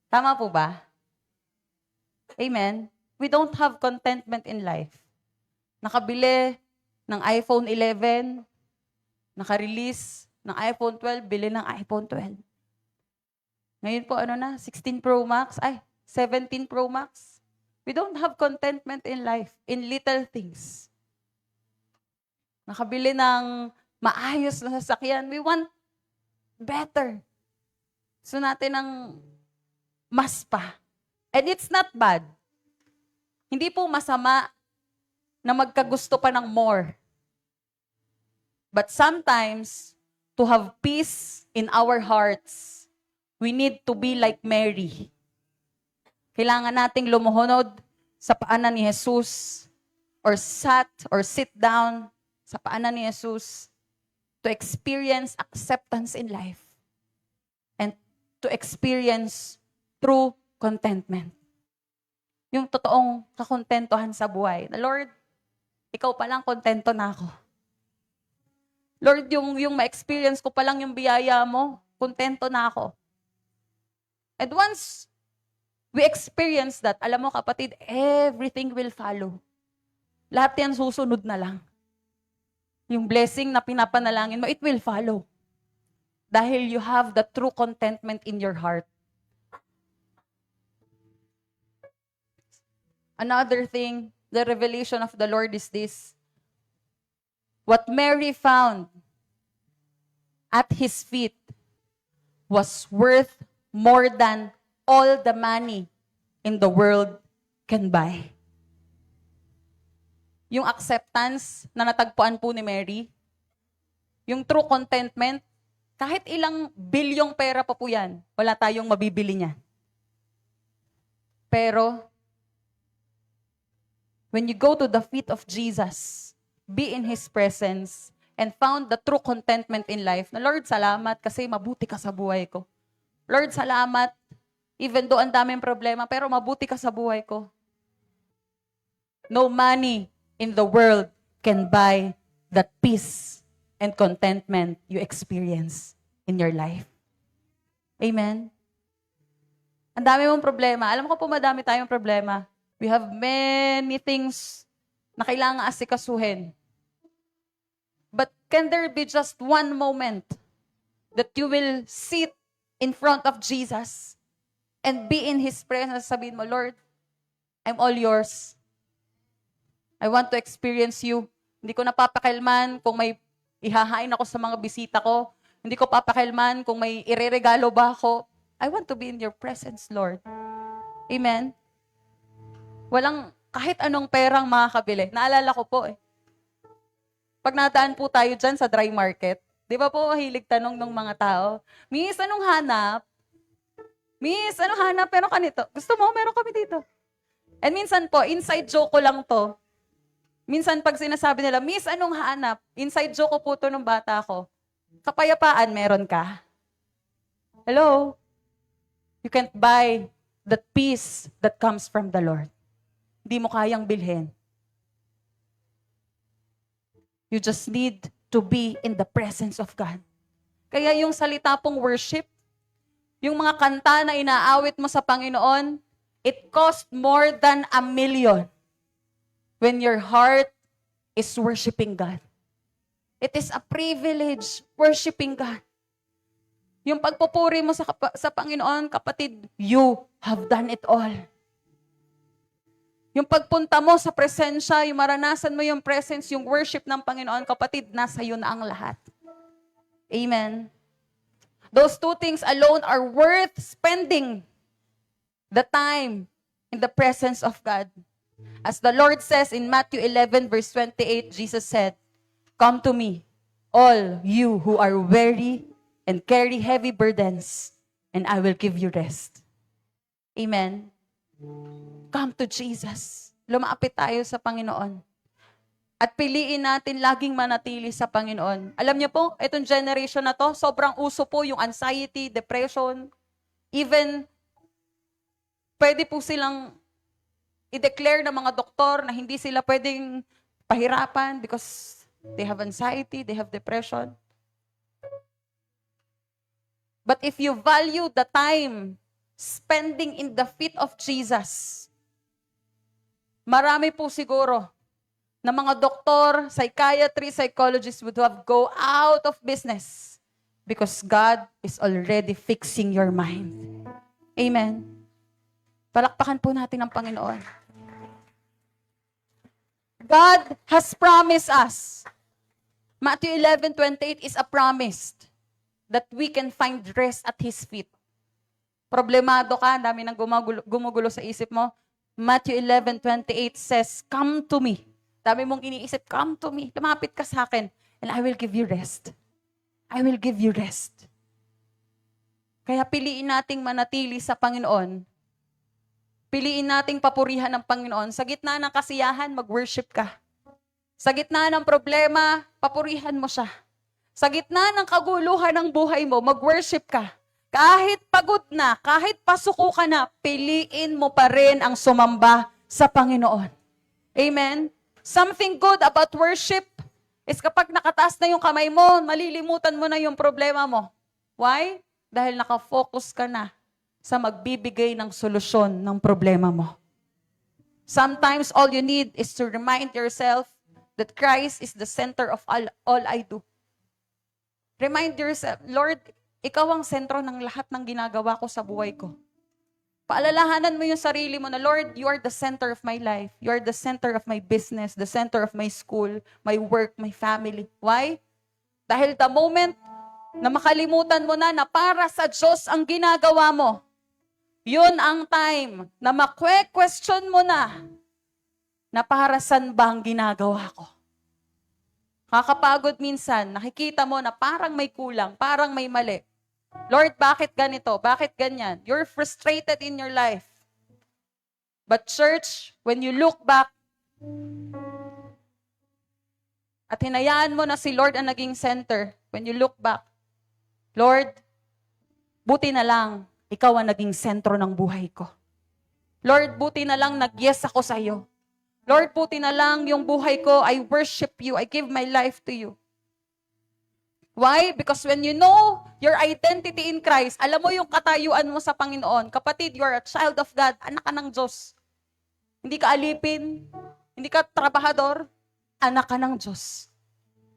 Tama po ba? Amen? We don't have contentment in life. Nakabili ng iPhone 11, naka-release ng iPhone 12, bili ng iPhone 12. Ngayon po, 16 Pro Max, 17 Pro Max. We don't have contentment in life, in little things. Nakabili ng maayos na sasakyan. We want better. Gusto natin ng mas pa. And it's not bad. Hindi po masama na magkagusto pa ng more. But sometimes, to have peace in our hearts, we need to be like Mary. Kailangan nating lumuhod sa paanan ni Jesus or sit down sa paanan ni Jesus to experience acceptance in life and to experience true contentment. Yung totoong kakontentuhan sa buhay. Na Lord, ikaw pa lang kontento na ako. Lord, yung ma-experience ko pa lang yung biyaya mo, kontento na ako. And once we experience that, alam mo kapatid, everything will follow. Lahat yan susunod na lang. Yung blessing na pinapanalangin mo, it will follow. Dahil you have the true contentment in your heart. Another thing, the revelation of the Lord is this. What Mary found at His feet was worth more than all the money in the world can buy. Yung acceptance na natagpuan po ni Mary, yung true contentment, kahit ilang bilyong pera pa po yan, wala tayong mabibili niya. Pero, when you go to the feet of Jesus, be in His presence, and found the true contentment in life, na Lord, salamat kasi mabuti ka sa buhay ko. Lord, salamat, even though ang daming problema, pero mabuti ka sa buhay ko. No money in the world can buy that peace and contentment you experience in your life. Amen? Ang dami mong problema. Alam ko po madami tayong problema. We have many things na kailangan asikasuhin. But can there be just one moment that you will sit in front of Jesus and be in His presence, sabihin mo, Lord, I'm all yours. I want to experience you. Hindi ko napapakialaman kung may ihahain ako sa mga bisita ko. Hindi ko papakialaman kung may ireregalo ba ako. I want to be in your presence, Lord. Amen? Walang kahit anong perang makakabili. Naalala ko po pag nataan po tayo dyan sa dry market, di ba po hilig tanong ng mga tao, Miss, anong hanap? Miss, anong hanap? Meron ka nito. Gusto mo? Meron kami dito. And minsan po, inside joke ko lang to. Minsan pag sinasabi nila, Miss, anong hanap? Inside joke ko po to nung bata ko. Kapayapaan, meron ka? Hello? You can't buy that peace that comes from the Lord. Hindi mo kayang bilhin. You just need to be in the presence of God. Kaya yung salita pong worship, yung mga kanta na inaawit mo sa Panginoon, it cost more than 1,000,000 when your heart is worshiping God. It is a privilege worshiping God. Yung pagpupuri mo sa Panginoon, kapatid, you have done it all. Yung pagpunta mo sa presensya, yung maranasan mo yung presence, yung worship ng Panginoon, kapatid, nasa iyo na ang lahat. Amen. Those two things alone are worth spending the time in the presence of God. As the Lord says in Matthew 11 verse 28, Jesus said, "Come to me, all you who are weary and carry heavy burdens, and I will give you rest." Amen. Come to Jesus. Lumapit tayo sa Panginoon. At piliin natin laging manatili sa Panginoon. Alam niyo po, itong generation na to, sobrang uso po yung anxiety, depression. Even, pwede po silang i-declare ng mga doktor na hindi sila pwedeng pahirapan because they have anxiety, they have depression. But if you value the time spending in the feet of Jesus, marami po siguro na mga doktor, psychiatry, psychologists would have go out of business because God is already fixing your mind. Amen. Palakpakan po natin ang Panginoon. God has promised us. Matthew 11:28 is a promise that we can find rest at His feet. Problemado ka, dami nang gumugulo sa isip mo. Matthew 11:28 says, "Come to me." Dami mong iniisip, "Come to me." Lumapit ka sa akin, and I will give you rest. I will give you rest. Kaya piliin nating manatili sa Panginoon. Piliin nating papurihan ng Panginoon. Sa gitna ng kasiyahan, mag-worship ka. Sa gitna ng problema, papurihan mo siya. Sa gitna ng kaguluhan ng buhay mo, mag-worship ka. Kahit pagod na, kahit pasuko ka na, piliin mo pa rin ang sumamba sa Panginoon. Amen? Something good about worship is kapag nakataas na yung kamay mo, malilimutan mo na yung problema mo. Why? Dahil nakafocus ka na sa magbibigay ng solusyon ng problema mo. Sometimes all you need is to remind yourself that Christ is the center of all I do. Remind yourself, Lord, ikaw ang sentro ng lahat ng ginagawa ko sa buhay ko. Paalalahanan mo yung sarili mo na, Lord, you are the center of my life. You are the center of my business, the center of my school, my work, my family. Why? Dahil the moment na makalimutan mo na para sa Diyos ang ginagawa mo, yun ang time na makwe-question mo na para saan ba ang ginagawa ko. Kakapagod minsan, nakikita mo na parang may kulang, parang may mali. Lord, bakit ganito? Bakit ganyan? You're frustrated in your life. But church, when you look back, at hinayaan mo na si Lord ang naging center, when you look back, Lord, buti na lang, ikaw ang naging sentro ng buhay ko. Lord, buti na lang nag-yes ako sa iyo. Lord, buti na lang yung buhay ko, I worship you, I give my life to you. Why? Because when you know your identity in Christ, alam mo yung katayuan mo sa Panginoon. Kapatid, you are a child of God, anak ka ng Diyos. Hindi ka alipin, hindi ka trabahador, anak ka ng Diyos.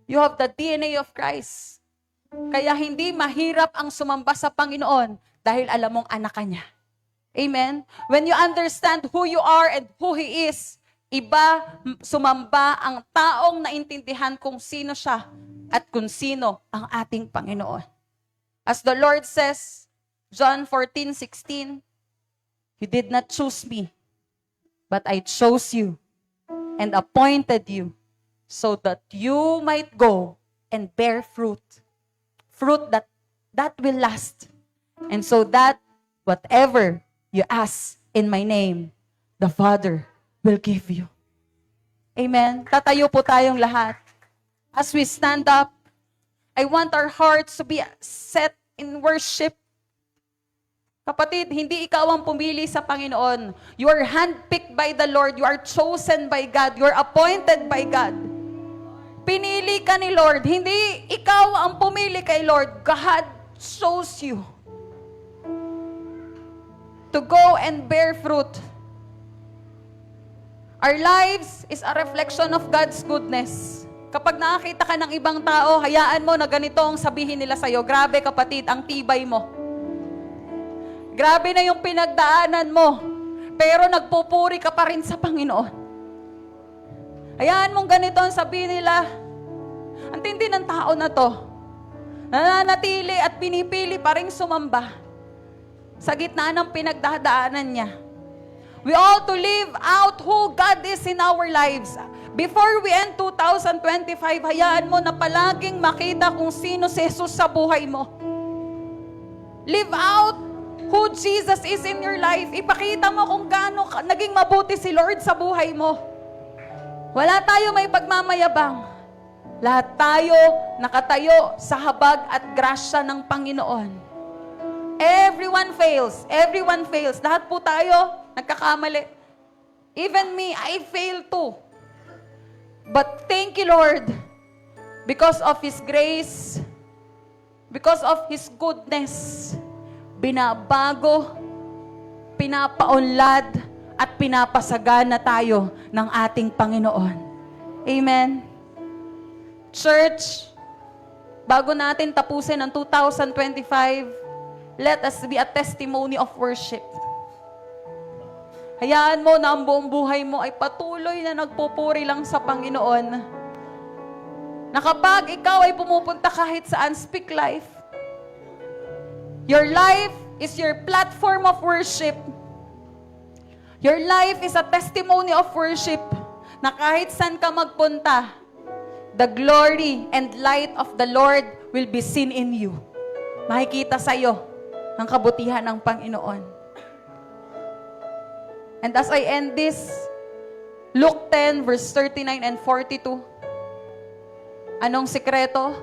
You have the DNA of Christ. Kaya hindi mahirap ang sumamba sa Panginoon dahil alam mong anak ka niya. Amen? When you understand who you are and who He is, iba sumamba ang taong naintindihan kung sino siya at kung sino ang ating Panginoon. As the Lord says, John 14:16, you did not choose me, but I chose you and appointed you so that you might go and bear fruit. Fruit that will last. And so that whatever you ask in my name, the Father will give you. Amen. Tatayo po tayong lahat. As we stand up, I want our hearts to be set in worship. Kapatid, hindi ikaw ang pumili sa Panginoon. You are handpicked by the Lord. You are chosen by God. You are appointed by God. Pinili ka ni Lord. Hindi ikaw ang pumili kay Lord. God chose you to go and bear fruit. Our lives is a reflection of God's goodness. Kapag nakakita ka ng ibang tao, hayaan mo na ganito ang sabihin nila sa'yo. Grabe kapatid, ang tibay mo. Grabe na yung pinagdaanan mo. Pero nagpupuri ka pa rin sa Panginoon. Hayaan mong ganito ang sabihin nila. Ang tindi ng tao na to. Nananatili at pinipili pa rin sumamba sa gitna ng pinagdadaanan niya. We all to live out who God is in our lives. Before we end 2025, hayaan mo na palaging makita kung sino si Jesus sa buhay mo. Live out who Jesus is in your life. Ipakita mo kung gaano naging mabuti si Lord sa buhay mo. Wala tayo may pagmamayabang. Lahat tayo nakatayo sa habag at grasya ng Panginoon. Everyone fails. Everyone fails. Lahat po tayo nagkakamali. Even me, I fail too. But thank you, Lord, because of His grace, because of His goodness, binabago, pinapaunlad, at pinapasagana tayo ng ating Panginoon. Amen. Church, bago natin tapusin ang 2025, let us be a testimony of worship. Hayaan mo na ang buong buhay mo ay patuloy na nagpupuri lang sa Panginoon. Na kapag ikaw ay pumupunta kahit saan, speak life. Your life is your platform of worship. Your life is a testimony of worship. Na kahit saan ka magpunta, the glory and light of the Lord will be seen in you. Makikita sa'yo ang kabutihan ng Panginoon. And as I end this, Luke 10 verse 39 and 42. Anong sikreto?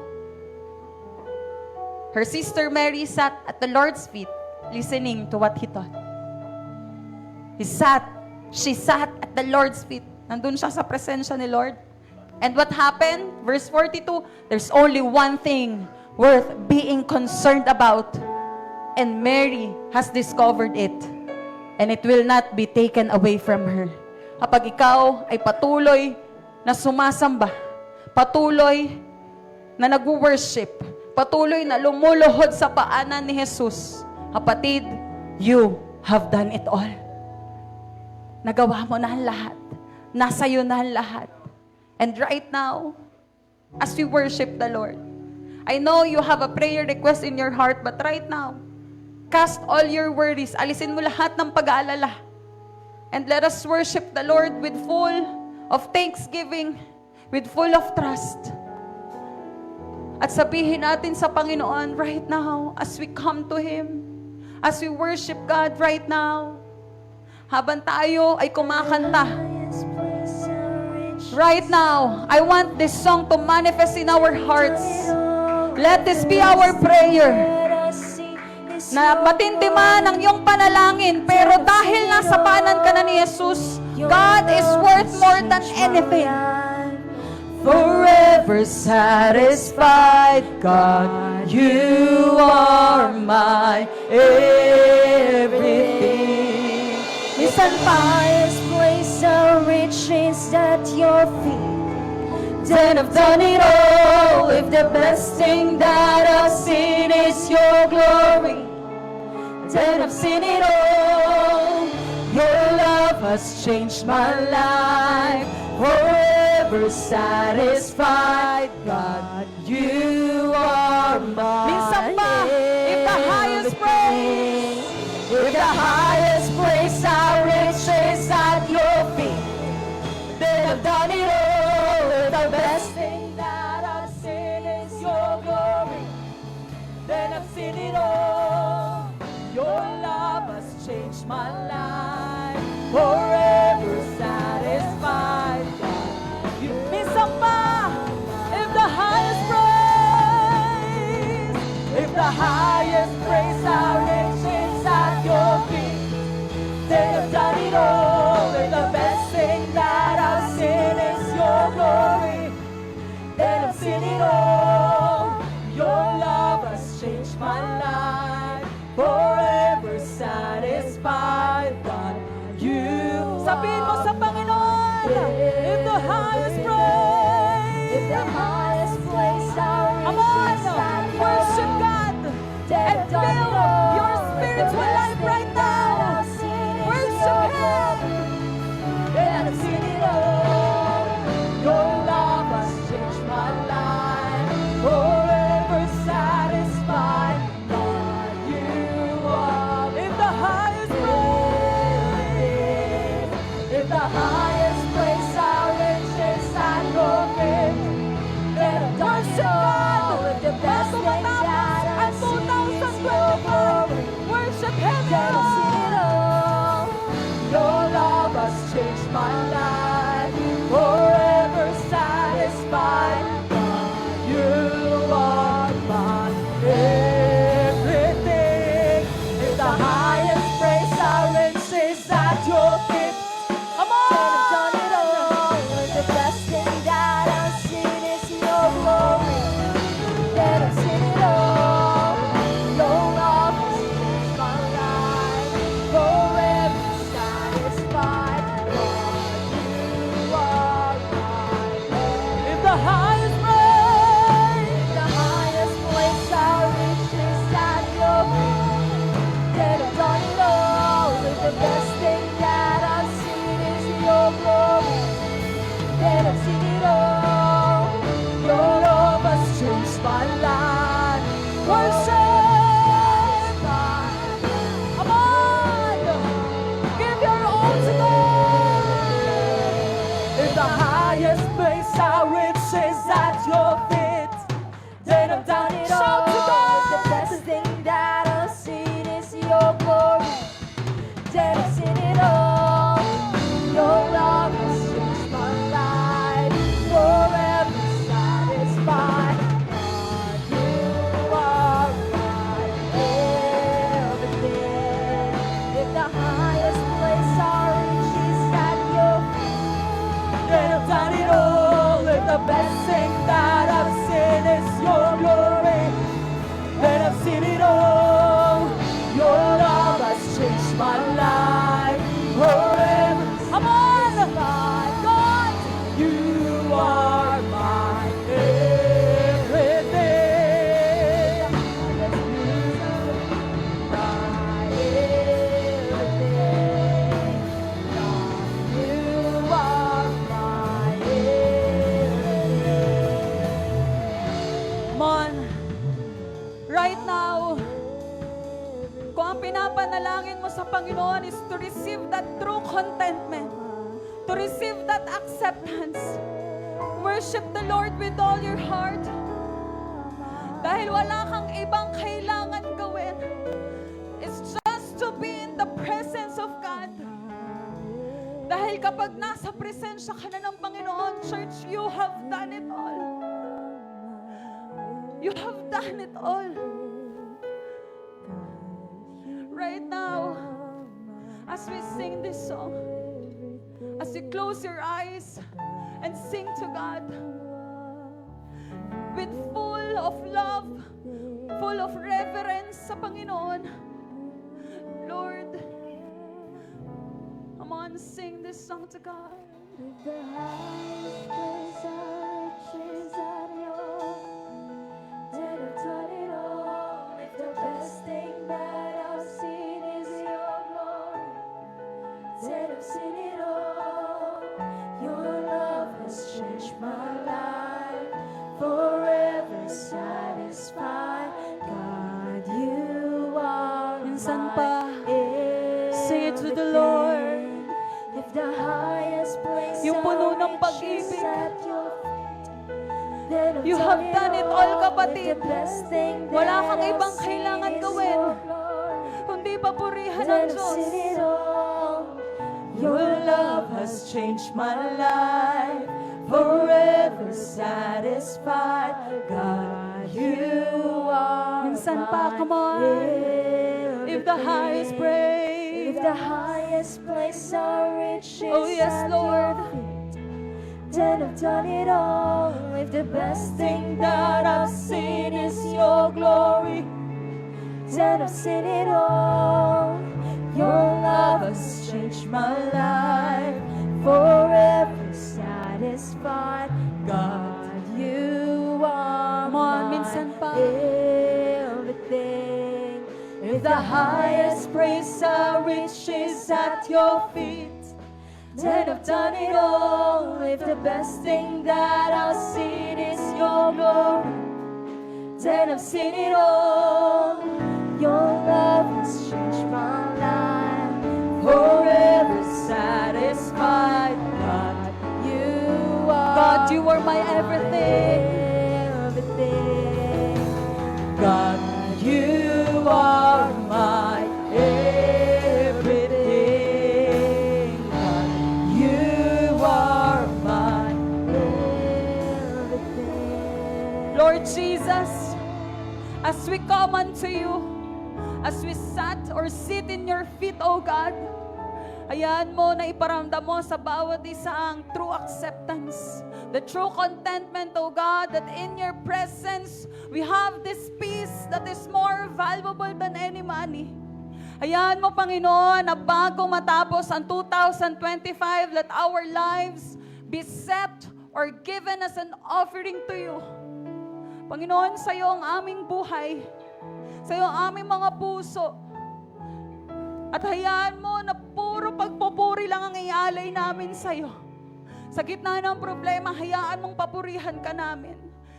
Her sister Mary sat at the Lord's feet, listening to what He taught. She sat at the Lord's feet. Nandun siya sa presensya ni Lord. And what happened? Verse 42, there's only one thing worth being concerned about. And Mary has discovered it. And it will not be taken away from her. Kapag ikaw ay patuloy na sumasamba, patuloy na nag-worship, patuloy na lumuluhod sa paanan ni Jesus, kapatid, you have done it all. Nagawa mo na ang lahat. Nasa iyo na ang lahat. And right now, as we worship the Lord, I know you have a prayer request in your heart, but right now, cast all your worries. Alisin mo lahat ng pag-aalala. And let us worship the Lord with full of thanksgiving, with full of trust. At sabihin natin sa Panginoon right now, as we come to Him, as we worship God right now, habang tayo ay kumakanta, right now, I want this song to manifest in our hearts. Let this be our prayer. Na matindi man ang iyong panalangin, pero dahil nasa panan ka na ni Jesus, God is worth more than anything. Forever satisfied, God, you are my everything.
Minsan pa is place our riches at your feet.
Then I've done it all. If the best thing that I've seen is your glory, then I've seen it all. Your love has changed my life. Forever satisfied, God, you are my
Minsan pa,
if the highest praise, if the highest place I riches at your feet, then I've done it all. The best thing that I've seen is your glory, then I've seen it all. Your love has changed my life. Forever satisfied, God. You minsan pa, if the highest praise, if the highest praise I riches at your feet, then I've done it all. And the best thing that I've seen is your glory, then I've seen it all. Your love has changed my life. Forever satisfied, God, you. Sabihin mo sa Panginoon, if the highest praise,
If the highest place our
come on,
riches at your
worship God and feel your spiritual life right now. Worship Him. And I've seen it all. Your love has changed my life. Forever satisfied, God, you are. If the highest praise, if the highest place our riches and your feet, then I've done it all. If the best thing that I've seen is your glory, worship Him.
Then I've seen it all.
Your love has changed my life. Forever satisfied, God, you are my everything. If the highest praise I riches at your feet, come
Then I've
on.
done it all. And the best thing that I've seen is your glory. Then I've seen it all. Your love has changed my life. Forever satisfied, God, you are my
If the highest praise,
the highest place our riches at your feet. Then I've done it all. With the best thing that I've seen is your glory. Then I've seen it all.
your love has changed my life. Worship. Come on. Give your all to God. If the highest place our riches at your feet, then I've done it all. Shout to God.
The best thing that I've seen is your glory. Then I've seen it all. Your love has changed my life. Forever satisfied. God, you are
right now, kung ang pinapanalangin mo sa Panginoon is to receive that true contentment, to receive that acceptance, worship the Lord with all your heart. Dahil wala kang ibang kailangan gawin. It's just to be in the presence of God. Dahil kapag nasa presensya ka na ng Panginoon, church, you have done it all. You have done it all. Right now, as we sing this song, as you close your eyes and sing to God with full of love, full of reverence sa Panginoon, Lord, come on, sing this song to God.
With the highest praise our riches at your dead have done it all. If the best thing that I've seen is your glory, dead have seen it all. Your love has changed my life, forever satisfied. God, you are
Minsan pa,
my
say it to the Lord.
If the highest place
Yung puno ng
our
pag-ibig.
riches at your feet, then I've
You have done it all, kapatid.
With the best thing that
Wala kang
I've
ibang
seen
kailangan
is
gawin,
your glory.
kundi papurihan
Then
ang
I've
Diyos.
seen it all. Your love has changed my life, forever satisfied. God, you are
Minsan pa, come on. If the highest praise,
If the highest place our riches
Oh, yes,
at
Lord.
your feet, then I've done it all. If the best thing that I've seen is your glory, then I've seen it all. Your love has changed my life, forever satisfied. God, you are
Come on,
my
minsan pa.
everything. If the highest praise our riches at your feet, then I've done it all. If the best thing that I've seen is your glory, then I've seen it all. Your love has changed my life, forever satisfied. God, you are
God, you are my everything.
everything. God, you are my everything. God, you are my everything.
Lord Jesus, as we come unto you, as we sat or sit in your feet, O God, hayaan mo na iparamdam mo sa bawat isa ang true acceptance, the true contentment, O God, that in your presence, we have this peace that is more valuable than any money. Hayaan mo, Panginoon, na bago matapos ang 2025, let our lives be set or given as an offering to you. Panginoon, sa iyo ang aming buhay, sa iyo ang aming mga puso. At hayaan mo na puro pagpupuri lang ang ialay namin sa iyo. Sa gitna ng problema, hayaan mong papurihan ka namin.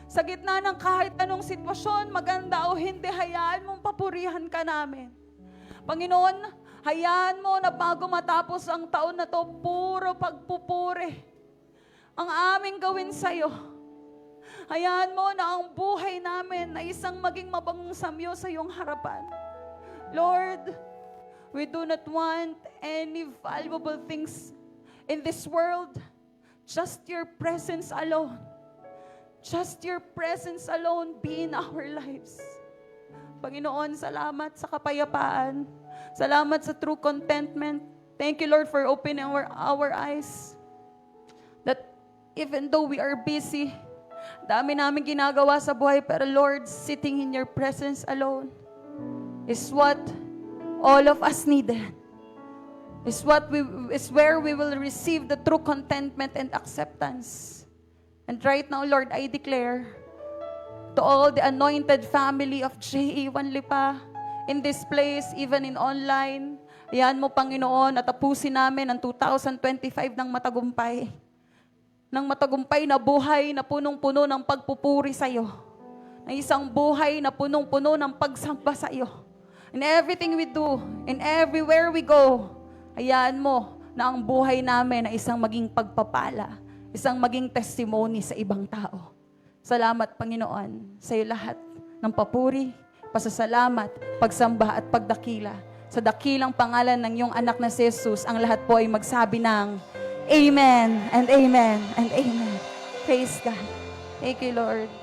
Sa gitna ng kahit anong sitwasyon, maganda o hindi, hayaan mong papurihan ka namin. Panginoon, hayaan mo na bago matapos ang taon na to, puro pagpupuri ang aming gawin sa iyo. Hayaan mo na ang buhay namin na isang maging mabangong samyo sa iyong harapan. Lord, we do not want any valuable things in this world. Just your presence alone. Just your presence alone be in our lives. Panginoon, salamat sa kapayapaan. Salamat sa true contentment. Thank you, Lord, for opening our eyes. That even though we are busy, dami namin ginagawa sa buhay, pero Lord, sitting in your presence alone is what all of us needed. Is where we will receive the true contentment and acceptance. And right now, Lord, I declare to all the anointed family of J.E. Lipa in this place, even in online, ayan mo, Panginoon, at tapusin namin ang 2025 ng matagumpay. Ng matagumpay na buhay na punong-puno ng pagpupuri sa iyo. na isang buhay na punong-puno ng pagsamba sa iyo. In everything we do, in everywhere we go, hayaan mo na ang buhay namin ay isang maging pagpapala, isang maging testimony sa ibang tao. Salamat, Panginoon, sa iyo lahat ng papuri, pasasalamat, pagsamba at pagdakila. Sa dakilang pangalan ng iyong anak na si Jesus, ang lahat po ay magsabi ng Amen and Amen and Amen. Praise God. Thank you, Lord.